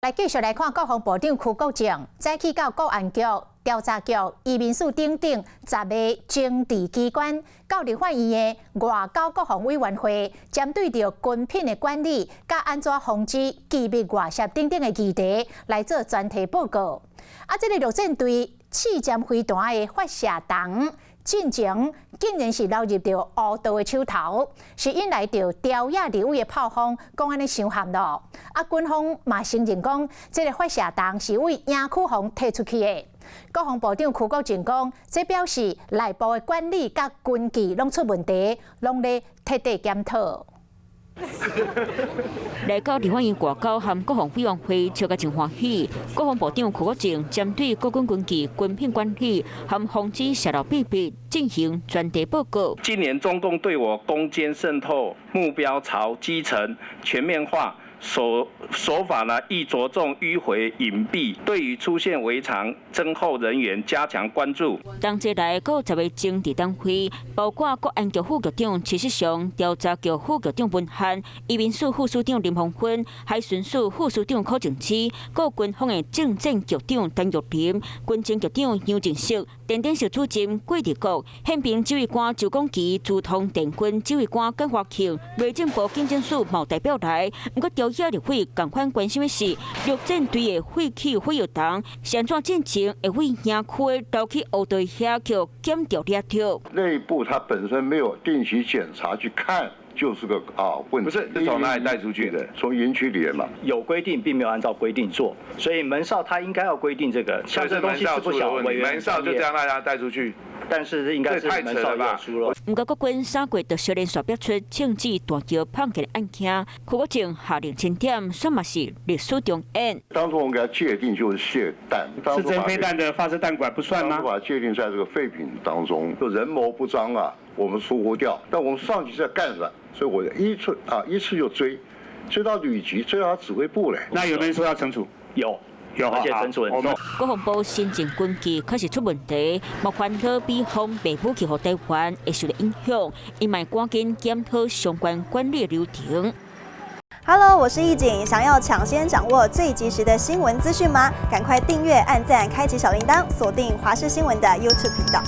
来继续来看国防部长邱国正再去到国安局、调查局、移民署等等10个政治机关，到立法院的外交国防委员会，针对着军品的管理、甲安怎防止机密外泄等等的议题来做专题报告。这个陆战队刺针飞弹的发射筒。 进前竟然是落入到乌道的手头，是引来到朝野立委的炮轰，讲安尼伤悍咯。军方嘛承认讲，这个发射筒是为营区方摕出去的。国防部长邱国正讲，这表示内部的管理甲军纪拢出问题，拢咧彻底检讨。 来到立法院外交和国防委员会，笑甲真欢喜。国防部长邱国正针对国军军纪、军品管理和防止泄露秘密进行专题报告。今年中共对我攻坚渗透目标朝基层全面化。 手法呢，亦着重迂回隐蔽，对于出现违常侦后人员加强关注。同齐来有10位政治单位，包括国安局副局长徐世祥、调查局副局长文翰、移民署副署长林鸿芬、海巡署副署长柯正之，各军方的政战局长陈玉林、军情局长杨正锡、电电小主任桂立国、宪兵指挥官周光基、驻通电军指挥官简华庆、内政部警政署冇代表来，不过朝野立委共款关心的是，陆战队的废弃火药筒是安怎进行会为营区投去乌队遐去检调掠掉？内部它本身没有定期检查去看。 就是个问题，不是是从哪里带出去的？从营区里面嘛。有规定，并没有按照规定做，所以门哨他应该要规定这个。像这东西是不小的，门哨就这样让他带出去。但是应该是门哨有疏漏。不过国军3月就小连续逼出庆记大桥碰击的案件，邱国正下令清点，算嘛是历史重演。当初我们给他界定就是械弹，是真飞弹的发射弹管不算吗？把它界定在这个废品当中，就人谋不臧啊，我们疏忽掉。但我们上级在干什么？ 所以我依次就追到旅级，追到他指挥部嘞。那有人说要惩处？有，而且惩处很重。国防部新建军纪开始出问题，目前可比方卖武器给台湾会受到影响，因卖赶紧检讨相关管理流程。Hello， 我是易景，想要抢先掌握最及时的新闻资讯吗？赶快订阅、按赞、开启小铃铛，锁定华视新闻的 YouTube 频道。